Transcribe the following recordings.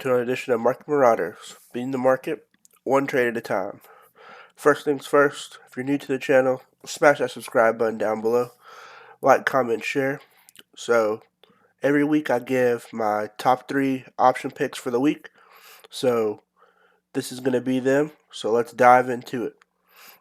to another edition of Market Marauders, beating the market one trade at a time. First things first, if you're new to the channel, smash that subscribe button down below. Like, comment, share. So, every week I give my top 3 option picks for the week. So, this is going to be them. So, let's dive into it.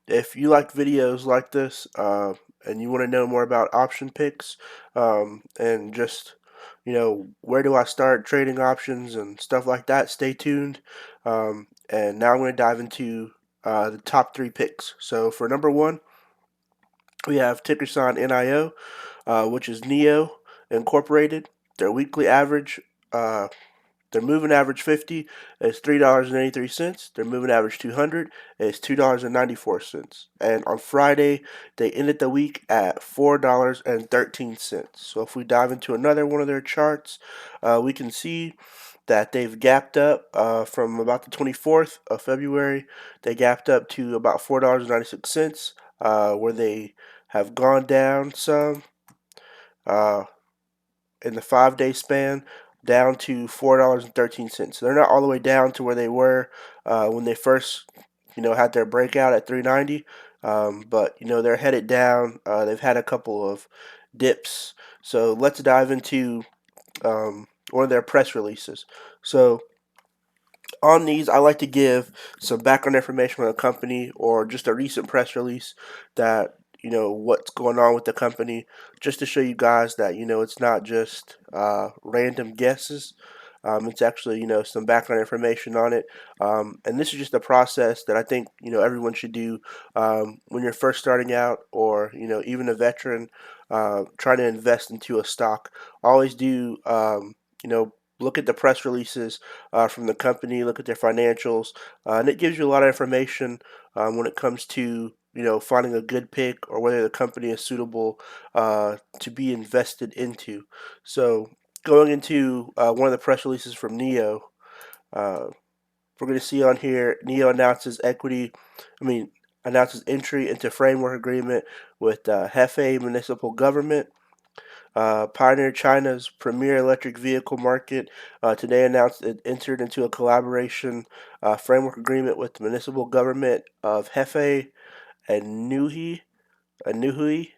If you like videos like this and you want to know more about option picks and just where do I start trading options and stuff like that, stay tuned. And now I'm going to dive into the top 3 picks. So for number 1, we have ticker sign NIO, which is NEO Incorporated. Their weekly average their moving average 50 is $3.83. Their moving average 200 is $2.94. And on Friday, they ended the week at $4.13. So if we dive into another one of their charts, we can see that they've gapped up from about the 24th of February. They gapped up to about $4.96, where they have gone down some. In the 5-day span down to $4.13. So they're not all the way down to where they were when they first had their breakout at 390, but they're headed down. They've had a couple of dips. So let's dive into one of their press releases. So on these, I like to give some background information on the company or just a recent press release that what's going on with the company, just to show you guys that it's not just random guesses. It's actually some background information on it, and this is just a process that I think everyone should do when you're first starting out, or even a veteran trying to invest into a stock. Always do look at the press releases from the company, look at their financials, and it gives you a lot of information when it comes to finding a good pick or whether the company is suitable to be invested into. So going into one of the press releases from NEO, we're going to see on here NEO announces entry into framework agreement with Hefei municipal government. Pioneer China's premier electric vehicle market today announced it entered into a collaboration framework agreement with the municipal government of Hefei and Anhui.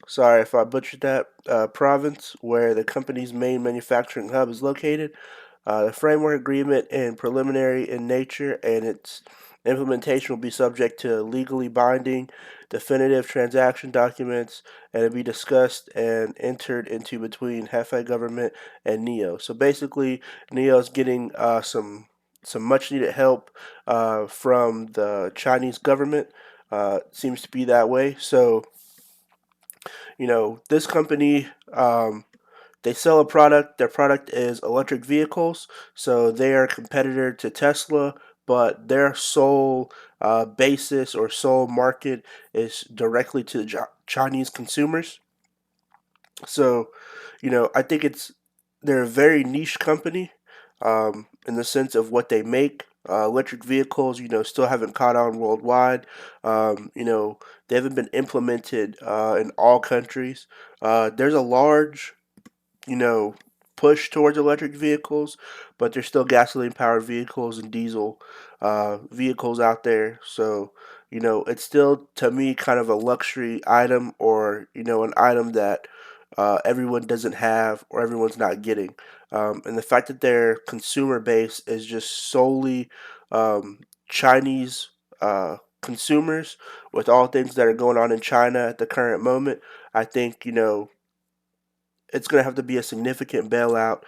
Sorry if I butchered that province, where the company's main manufacturing hub is located. The framework agreement is preliminary in nature, and its implementation will be subject to legally binding definitive transaction documents, and it'll be discussed and entered into between Hefei government and NEO. So basically, NEO is getting some much needed help from the Chinese government. Seems to be that way. So this company, they sell a product. Their product is electric vehicles, so they are a competitor to Tesla, but their sole basis or sole market is directly to the Chinese consumers. So, I think they're a very niche company in the sense of what they make. Electric vehicles, still haven't caught on worldwide. They haven't been implemented in all countries. There's a large, you know, push towards electric vehicles, but there's still gasoline powered vehicles and diesel vehicles out there. So, it's still to me kind of a luxury item, or, an item that everyone doesn't have or everyone's not getting. And the fact that their consumer base is just solely Chinese consumers, with all things that are going on in China at the current moment, I think, it's going to have to be a significant bailout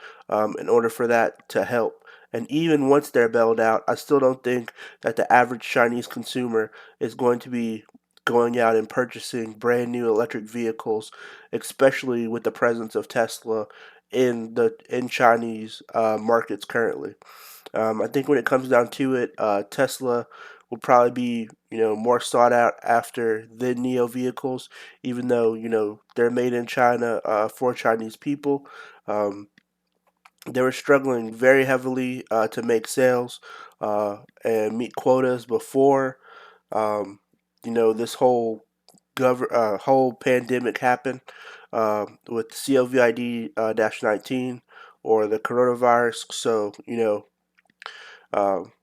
in order for that to help. And even once they're bailed out, I still don't think that the average Chinese consumer is going to be going out and purchasing brand new electric vehicles, especially with the presence of Tesla in Chinese markets currently. I think when it comes down to it, Tesla will probably be more sought out after the Neo vehicles, even though they're made in China for Chinese people. Um, they were struggling very heavily to make sales and meet quotas before this whole pandemic happened with COVID-19 or the coronavirus. So Um,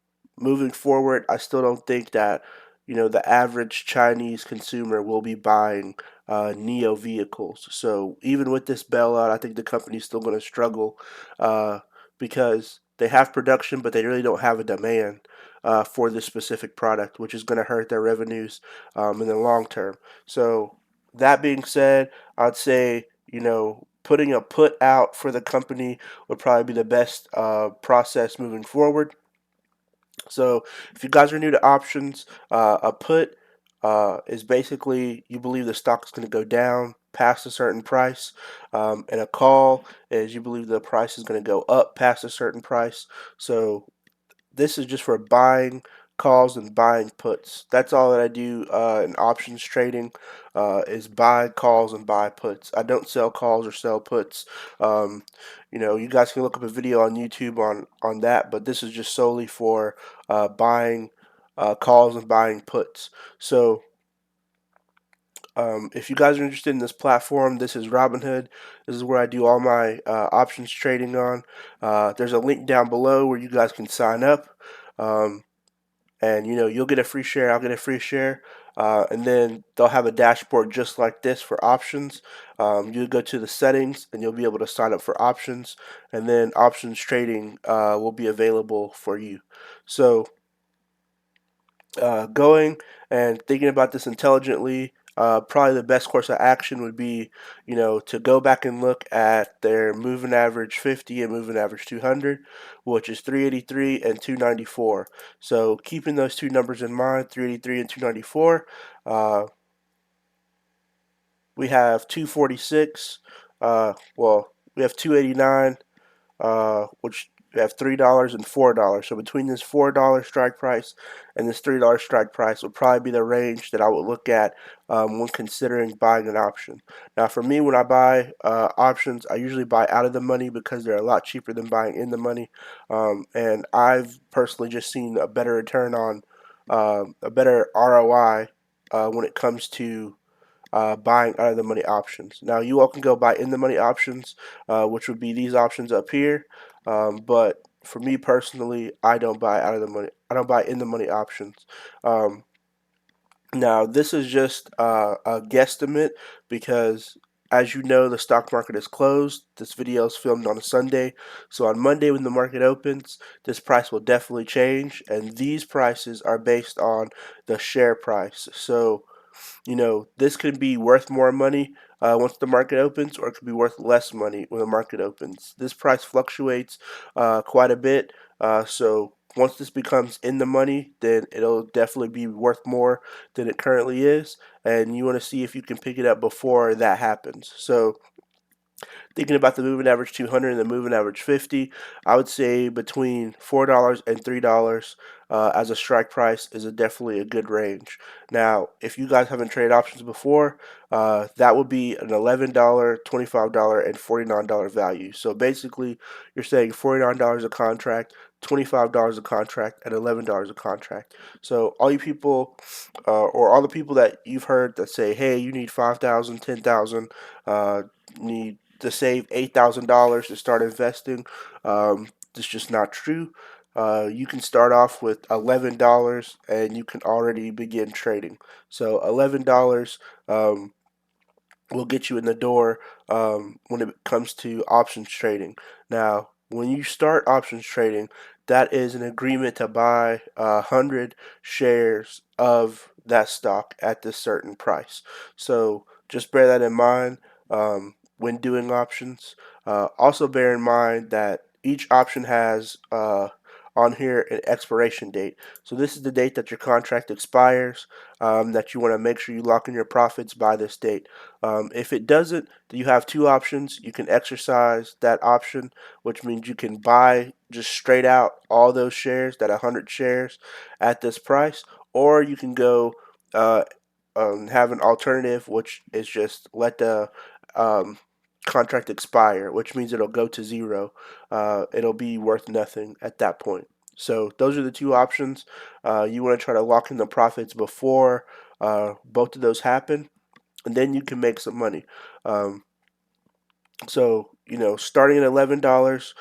Moving forward, I still don't think that the average Chinese consumer will be buying Neo vehicles. So even with this bailout, I think the company's still going to struggle uh, because they have production, but they really don't have a demand for this specific product, which is going to hurt their revenues in the long term. So that being said, I'd say putting a put out for the company would probably be the best process moving forward. So if you guys are new to options, a put is basically you believe the stock is going to go down past a certain price, and a call is you believe the price is going to go up past a certain price. So this is just for buying calls and buying puts. That's all that I do in options trading is buy calls and buy puts. I don't sell calls or sell puts. Um, you guys can look up a video on YouTube on that, but this is just solely for buying calls and buying puts. So if you guys are interested in this platform, this is Robinhood. This is where I do all my options trading on. There's a link down below where you guys can sign up. Um, and you'll get a free share, I'll get a free share, and then they'll have a dashboard just like this for options. You go to the settings and you'll be able to sign up for options, and then options trading will be available for you. So going and thinking about this intelligently, probably the best course of action would be, to go back and look at their moving average 50 and moving average 200, which is 383 and 294. So keeping those two numbers in mind, 383 and 294, we have 246. We have 289, which we have $3 and $4. So between this $4 strike price and this $3 strike price would probably be the range that I would look at when considering buying an option. Now, for me, when I buy options, I usually buy out of the money because they're a lot cheaper than buying in the money. And I've personally just seen a better return on a better ROI when it comes to buying out of the money options. Now you all can go buy in the money options, which would be these options up here. But for me personally, I don't buy out of the money. I don't buy in the money options. Um, Now this is just a guesstimate because, as you know, the stock market is closed. This video is filmed on a Sunday, so on Monday when the market opens, this price will definitely change, and these prices are based on the share price. So this could be worth more money once the market opens, or it could be worth less money when the market opens. This price fluctuates quite a bit. So once this becomes in the money, then it'll definitely be worth more than it currently is. And you want to see if you can pick it up before that happens. So thinking about the moving average 200 and the moving average 50, I would say between $4 and $3 as a strike price is definitely a good range. Now, if you guys haven't traded options before, that would be an $11, $25, and $49 value. So basically, you're saying $49 a contract, $25 a contract, and $11 a contract. So all you people, or all the people that you've heard that say, "Hey, you need 5,000, 10,000, need to save $8,000 to start investing." It's just not true. You can start off with $11 and you can already begin trading. So $11 will get you in the door when it comes to options trading. Now, when you start options trading, that is an agreement to buy 100 shares of that stock at this certain price. So just bear that in mind when doing options. Also, bear in mind that each option has on here an expiration date. So this is the date that your contract expires, that you want to make sure you lock in your profits by this date. If it doesn't, you have two options. You can exercise that option, which means you can buy just straight out all those shares, that 100 shares at this price, or you can go uh, have an alternative, which is just let the um, contract expire, which means it'll go to zero. It'll be worth nothing at that point. So those are the two options. You want to try to lock in the profits before both of those happen, and then you can make some money. Um, So, starting at $11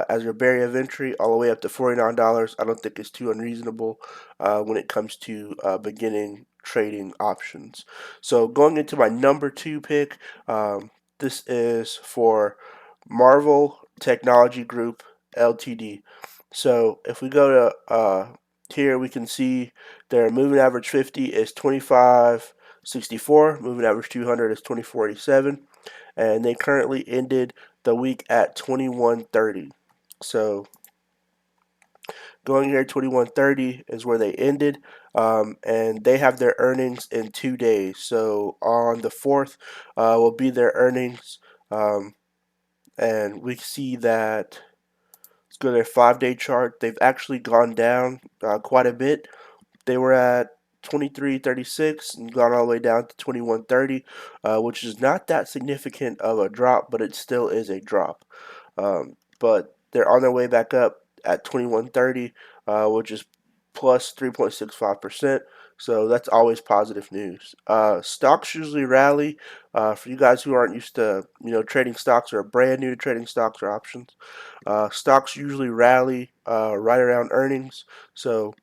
as your barrier of entry, all the way up to $49, I don't think it's too unreasonable when it comes to beginning trading options. So, going into my number two pick, this is for Marvel Technology Group Ltd. So, if we go to here, we can see their moving average 50 is 25.64, moving average 200 is 24.87, and they currently ended the week at 21.30. So going here 21.30 is where they ended, and they have their earnings in 2 days. So on the 4th will be their earnings, and we see that. Let's go to their 5-day chart. They've actually gone down quite a bit. They were at 23.36 and gone all the way down to 21.30, which is not that significant of a drop, but it still is a drop. But they're on their way back up at 21.30, which is plus 3.65%. So that's always positive news. Stocks usually rally. For you guys who aren't used to trading stocks or are brand new to trading stocks or options, stocks usually rally right around earnings. So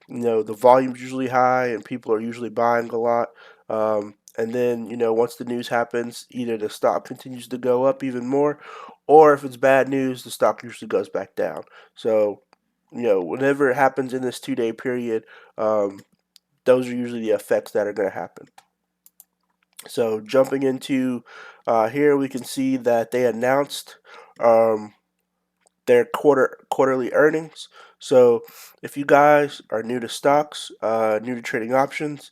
the volume's usually high and people are usually buying a lot. And then, once the news happens, either the stock continues to go up even more, or if it's bad news, the stock usually goes back down. So, whenever it happens in this 2 day period, those are usually the effects that are going to happen. So, jumping into here, we can see that they announced um, their quarterly earnings. So if you guys are new to stocks, new to trading options,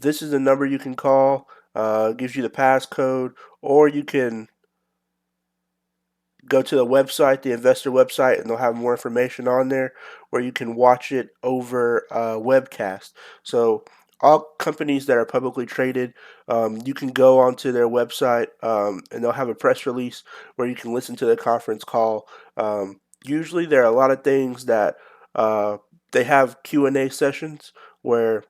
this is the number you can call. Gives you the passcode, or you can go to the website, the investor website, and they'll have more information on there where you can watch it over webcast. So all companies that are publicly traded, you can go onto their website, and they'll have a press release where you can listen to the conference call. Usually there are a lot of things that they have Q&A sessions where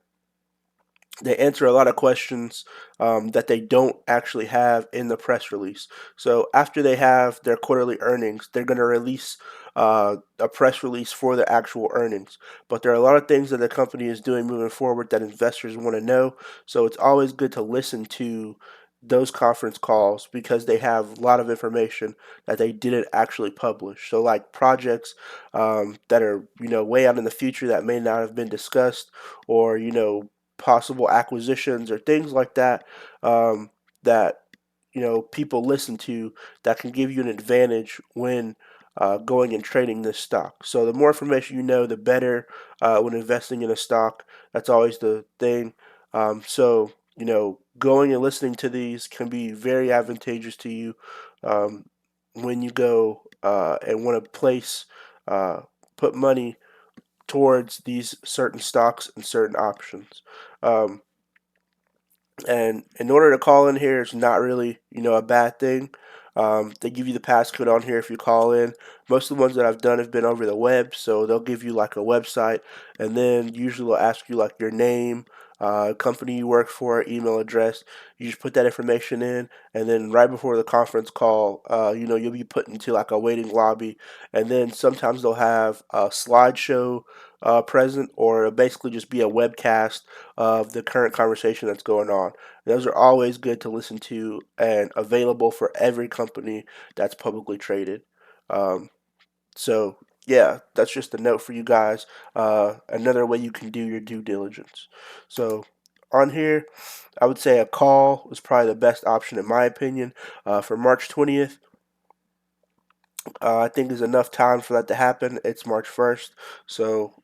they answer a lot of questions that they don't actually have in the press release. So after they have their quarterly earnings, they're going to release a press release for the actual earnings. But there are a lot of things that the company is doing moving forward that investors want to know. So it's always good to listen to those conference calls because they have a lot of information that they didn't actually publish. So like projects that are way out in the future that may not have been discussed, or possible acquisitions or things like that, that people listen to, that can give you an advantage when going and trading this stock. So the more information you know, the better when investing in a stock. That's always the thing. So going and listening to these can be very advantageous to you when you go and want to put money towards these certain stocks and certain options. Um, and in order to call in here, it's not really, a bad thing. They give you the passcode on here if you call in. Most of the ones that I've done have been over the web, so they'll give you like a website, and then usually they'll ask you like your name, company you work for, email address. You just put that information in, and then right before the conference call, you'll be put into like a waiting lobby, and then sometimes they'll have a slideshow present, or it'll basically just be a webcast of the current conversation that's going on. Those are always good to listen to and available for every company that's publicly traded. Um, so, yeah, that's just a note for you guys. Another way you can do your due diligence. So, on here, I would say a call is probably the best option in my opinion for March 20th. I think there's enough time for that to happen. It's March 1st, so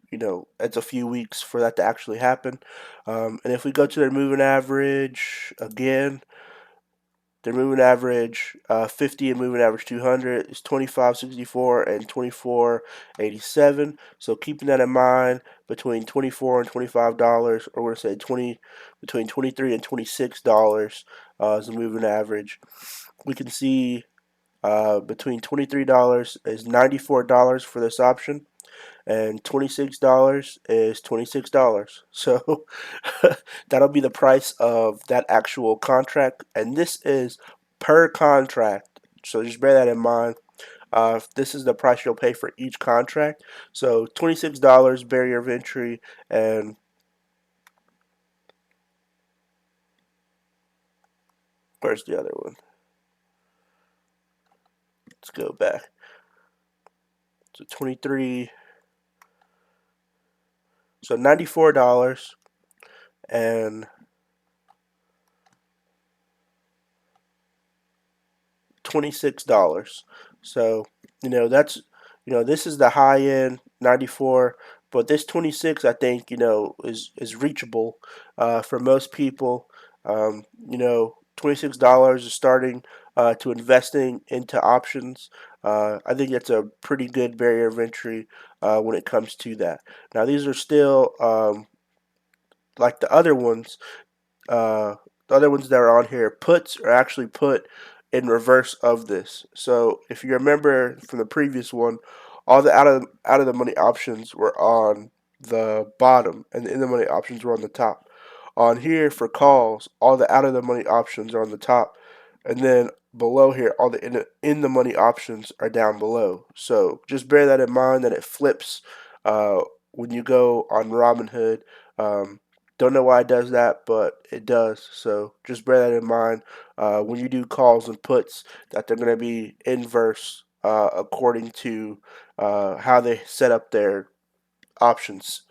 it's a few weeks for that to actually happen. And if we go to their moving average again, their moving average 50 and moving average 200 is 25.64 and 24.87. So keeping that in mind, between $24 and $25, or we're gonna say between $23 and $26 is the moving average. We can see between $23 is $94 for this option, and $26 is $26. So that'll be the price of that actual contract, and this is per contract. So just bear that in mind. This is the price you'll pay for each contract. So $26 barrier of entry, and where's the other one? Let's go back. So 23, so $94 and $26. So, that's, this is the high end 94, but this 26 I think, is reachable for most people. $26 is starting to investing into options. I think that's a pretty good barrier of entry when it comes to that. Now, these are still like uh, the other ones that are on here, puts are actually put in reverse of this. So if you remember from the previous one, all the out of the money options were on the bottom, and the in the money options were on the top. On here for calls, all the out of the money options are on the top, and then below here, all the in the money options are down below. So just bear that in mind that it flips uh, when you go on Robinhood. Um, don't know why it does that, but it does. So just bear that in mind when you do calls and puts, that they're going to be inverse according to how they set up their options.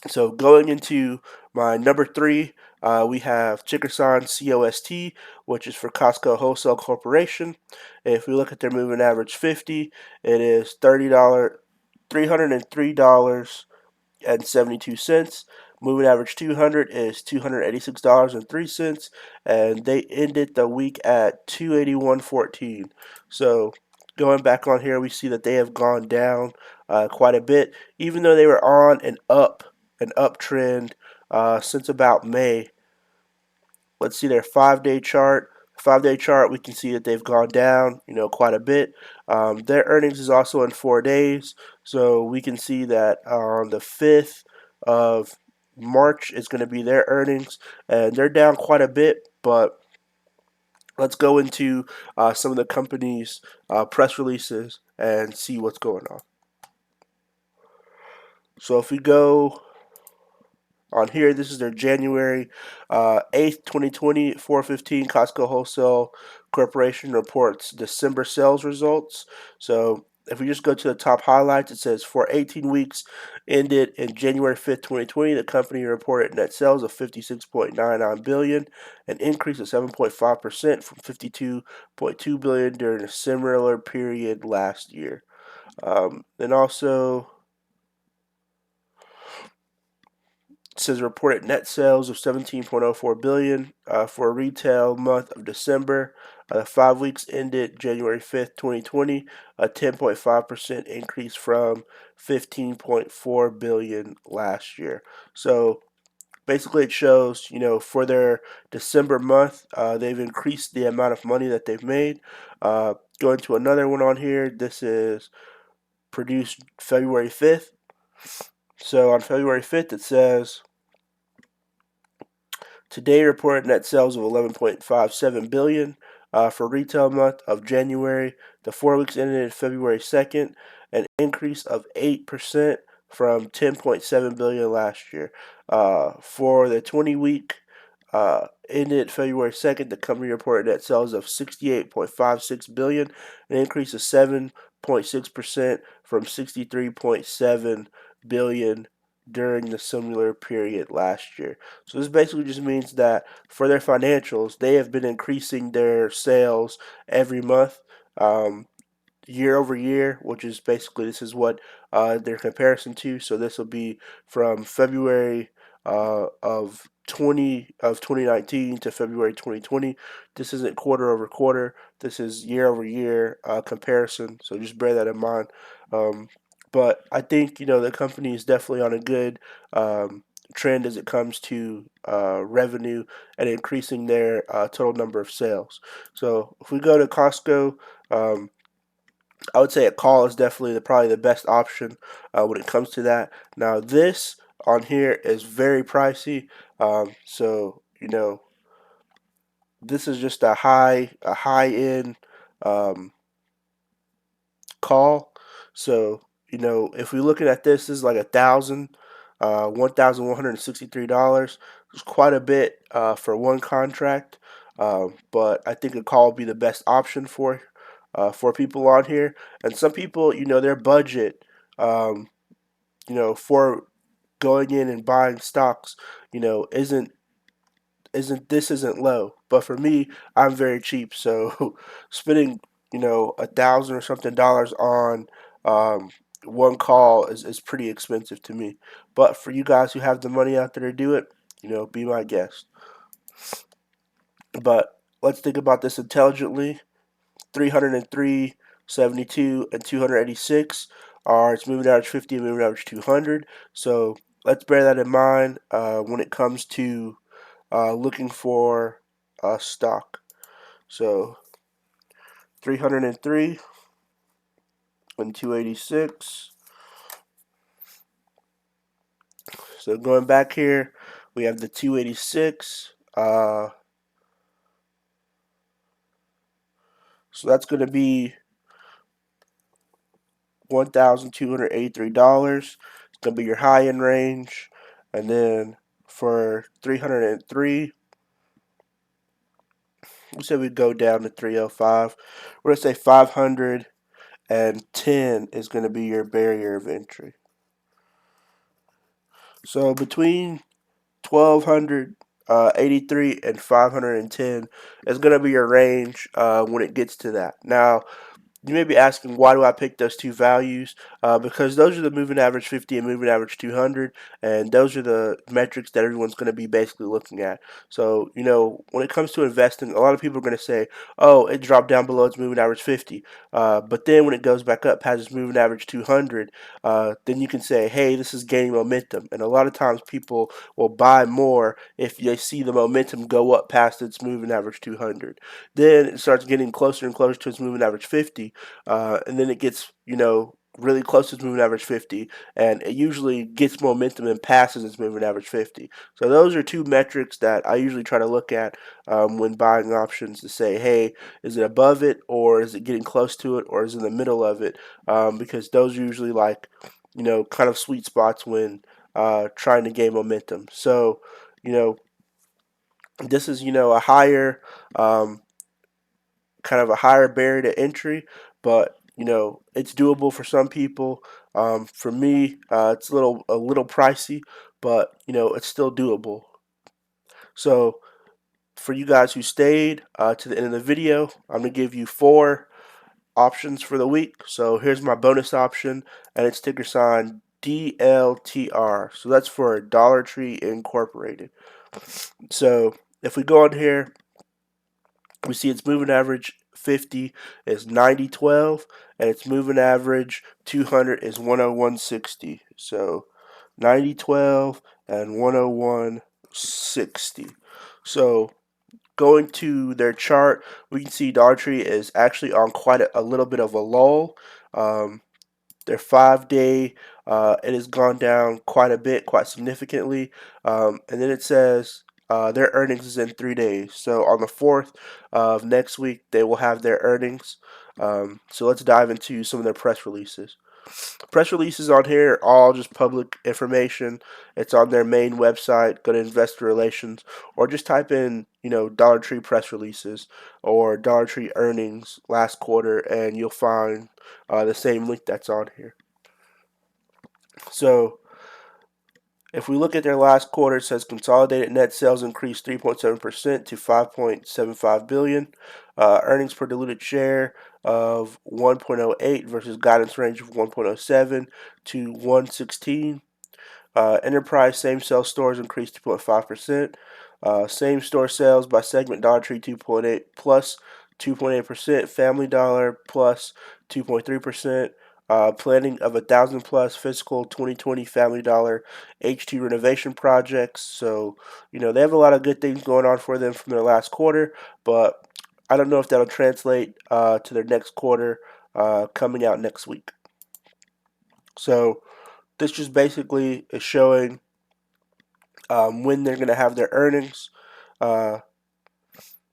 So going into my number three, we have ticker sign COST, which is for Costco Wholesale Corporation. If we look at their moving average 50, it is $303.72. Moving average 200 is $286.03, and they ended the week at 281.14. So going back on here, we see that they have gone down quite a bit, even though they were on an uptrend since about May. Let's see their 5-day chart. 5-day chart, we can see that they've gone down, quite a bit. Their earnings is also in 4 days, so we can see that on the 5th of March is going to be their earnings, and they're down quite a bit. But let's go into some of the company's press releases and see what's going on. So if we go on here, this is their January 8th, 2020, 4:15. Costco Wholesale Corporation reports December sales results. So if we just go to the top highlights, it says for 18 weeks ended in January 5th, 2020, the company reported net sales of $56.99 billion, an increase of 7.5% from $52.2 billion during a similar period last year. Then also says reported net sales of 17.04 billion for a retail month of December. 5 weeks ended January 5th, 2020, a 10.5% increase from 15.4 billion last year. So basically, it shows, for their December month, they've increased the amount of money that they've made. Going to another one on here, this is produced February 5th. So on February 5th, it says today reported net sales of 11.57 billion for retail month of January. The 4 weeks ended February 2nd, an increase of 8% from 10.7 billion last year. For the 20-week ended February 2nd, the company reported net sales of 68.56 billion, an increase of 7.6% from 63.7 billion during the similar period last year. So this basically just means that for their financials, they have been increasing their sales every month. Year over year, which is basically this is what their comparison to. So this will be from February of 2019 to February 2020. This isn't quarter over quarter. This is year over year comparison. So just bear that in mind. Um, but I think the company is definitely on a good trend as it comes to revenue and increasing their total number of sales. So if we go to Costco. I would say a call is definitely probably the best option when it comes to that. Now this on here is very pricey, so this is just a high end um, call. So if we're looking at this is like $1,163. It's quite a bit for one contract, but I think a call would be the best option for people on here. And some people, their budget, um, for going in and buying stocks, isn't low. But for me, I'm very cheap, so spending $1,000 or something dollars on um, one call is pretty expensive to me. But for you guys who have the money out there to do it, be my guest. But let's think about this intelligently. 303, 72, and 286 are its moving average 50 and moving average 200. So let's bear that in mind when it comes to looking for a stock. So 303 and 286. So going back here, we have the 286. So that's going to be $1,283. It's going to be your high end range. And then for 303, we said we'd go down to 305. We're going to say 510 is going to be your barrier of entry. So between 1283 and 510 is going to be your range when it gets to that. Now, you may be asking, why do I pick those two values? Because those are the moving average 50 and moving average 200, and those are the metrics that everyone's going to be basically looking at. So, when it comes to investing, a lot of people are going to say, oh, it dropped down below its moving average 50. But then when it goes back up past its moving average 200, then you can say, hey, this is gaining momentum. And a lot of times people will buy more if they see the momentum go up past its moving average 200. Then it starts getting closer and closer to its moving average 50, and then it gets really close to its moving average 50, and it usually gets momentum and passes its moving average 50. So those are two metrics that I usually try to look at when buying options to say, hey, is it above it, or is it getting close to it, or is it in the middle of it? Because those are usually like kind of sweet spots when trying to gain momentum. So you know this is a higher um, kind of a higher barrier to entry, but it's doable for some people. For me, it's a little pricey, but it's still doable. So for you guys who stayed to the end of the video, I'm gonna give you four options for the week. So here's my bonus option, and it's ticker sign DLTR. So that's for Dollar Tree Incorporated. So if we go on here, we see its moving average 50 is 90.12, and its moving average 200 is 101.60. So 90.12 and 101.60. So going to their chart, we can see Dollar Tree is actually on quite a little bit of a lull. Their 5 day, it has gone down quite a bit, quite significantly. And then it says their earnings is in 3 days. So on the 4th of next week, they will have their earnings. So let's dive into some of their press releases. Press releases on here are all just public information. It's on their main website. Go to investor relations, or just type in Dollar Tree press releases or Dollar Tree earnings last quarter, and you'll find the same link that's on here. So if we look at their last quarter, it says consolidated net sales increased 3.7% to 5.75 billion. Earnings per diluted share of 1.08 versus guidance range of 1.07 to 116. Enterprise same sales stores increased 2.5%. Same store sales by segment: Dollar Tree 2.8 plus 2.8%, Family Dollar plus 2.3%. Planning of 1,000 plus fiscal 2020 Family Dollar H2 renovation projects. So they have a lot of good things going on for them from their last quarter, but I don't know if that'll translate to their next quarter coming out next week. So this just basically is showing when they're going to have their earnings. Uh,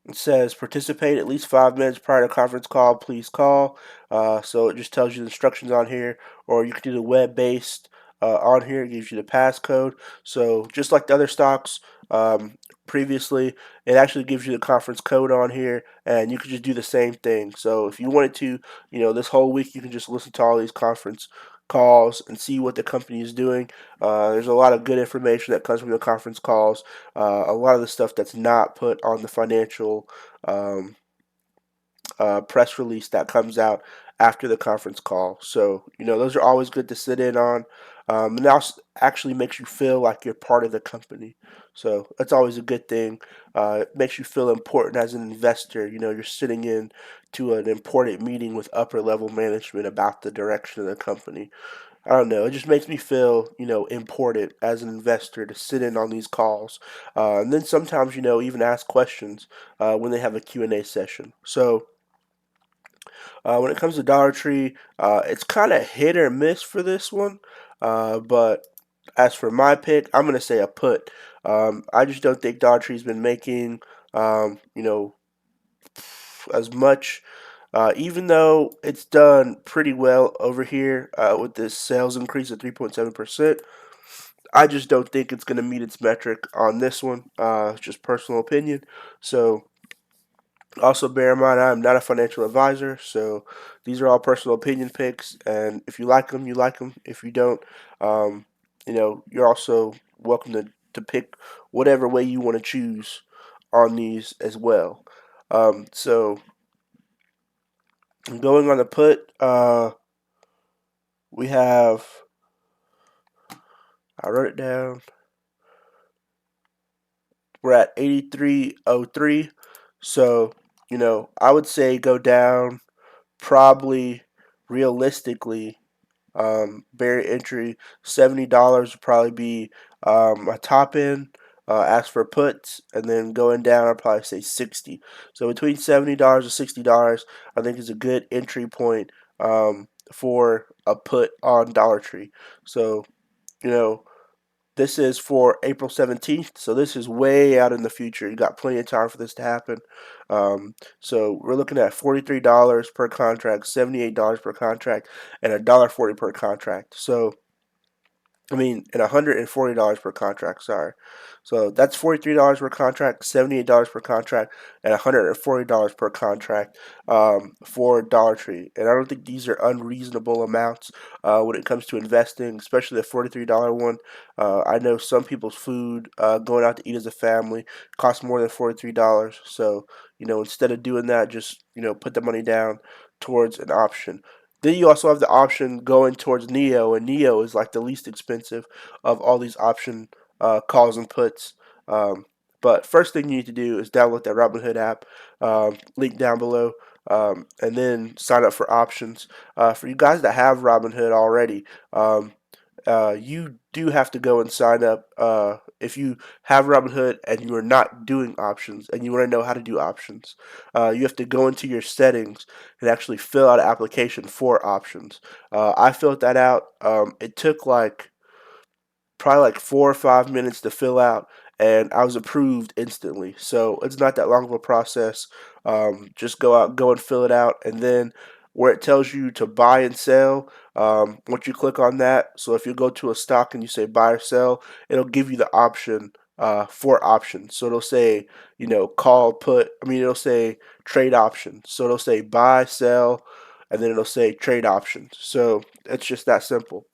It says participate at least 5 minutes prior to conference call. Please call. So it just tells you the instructions on here, or you can do the web-based on here. It gives you the passcode. So just like the other stocks previously, it actually gives you the conference code on here, and you can just do the same thing. So if you wanted to, this whole week you can just listen to all these conference calls and see what the company is doing. There's a lot of good information that comes from the conference calls. A lot of the stuff that's not put on the financial um, press release that comes out after the conference call. So, those are always good to sit in on. And that actually makes you feel like you're part of the company. So that's always a good thing. It makes you feel important as an investor. You're sitting in to an important meeting with upper level management about the direction of the company. I don't know. It just makes me feel, important as an investor to sit in on these calls, and then sometimes, even ask questions when they have a Q&A session. So when it comes to Dollar Tree, it's kind of hit or miss for this one. But as for my pick, I'm gonna say a put. I just don't think Dollar Tree's been making, as much. Even though it's done pretty well over here with this sales increase of 3.7%, I just don't think it's going to meet its metric on this one. It's just personal opinion. So also bear in mind, I'm not a financial advisor, so these are all personal opinion picks. And if you like them, you like them. If you don't, um, you're also welcome to pick whatever way you want to choose on these as well. So going on the put, we have, I wrote it down. We're at 83.03. So, I would say go down probably realistically. Barrier entry $70 would probably be a top end. Ask for puts, and then going down, I'd probably say 60. So between $70 and $60, I think is a good entry point for a put on Dollar Tree. So, you know, this is for April 17th, so this is way out in the future. You got plenty of time for this to happen. So we're looking at $43 per contract, $78 per contract, and $1.40 per contract. So and $140 per contract, sorry. So that's $43 per contract, $78 per contract, and $140 per contract for Dollar Tree. And I don't think these are unreasonable amounts when it comes to investing, especially the $43 one. I know some people's food going out to eat as a family costs more than $43. So, instead of doing that, just, put the money down towards an option. Then you also have the option going towards Neo, and Neo is like the least expensive of all these option calls and puts. Um, but first thing you need to do is download that Robinhood app, link down below, and then sign up for options. For you guys that have Robinhood already, you do have to go and sign up. If you have Robinhood and you are not doing options and you want to know how to do options, you have to go into your settings and actually fill out an application for options. I filled that out. It took probably like 4 or 5 minutes to fill out, and I was approved instantly. So it's not that long of a process. Just go and fill it out, and then where it tells you to buy and sell, once you click on that, so if you go to a stock and you say buy or sell, it'll give you the option for options. So it'll say, call, put, it'll say trade options. So it'll say buy, sell, and then it'll say trade options. So it's just that simple.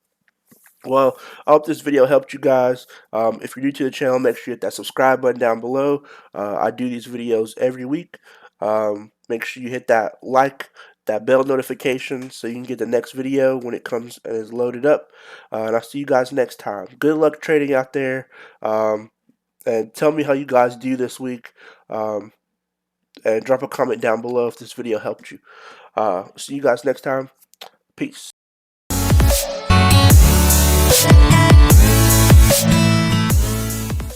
Well, I hope this video helped you guys. If you're new to the channel, make sure you hit that subscribe button down below. I do these videos every week. Make sure you hit that bell notification so you can get the next video when it comes and is loaded up. And I'll see you guys next time. Good luck trading out there. And tell me how you guys do this week. And drop a comment down below if this video helped you. See you guys next time. Peace.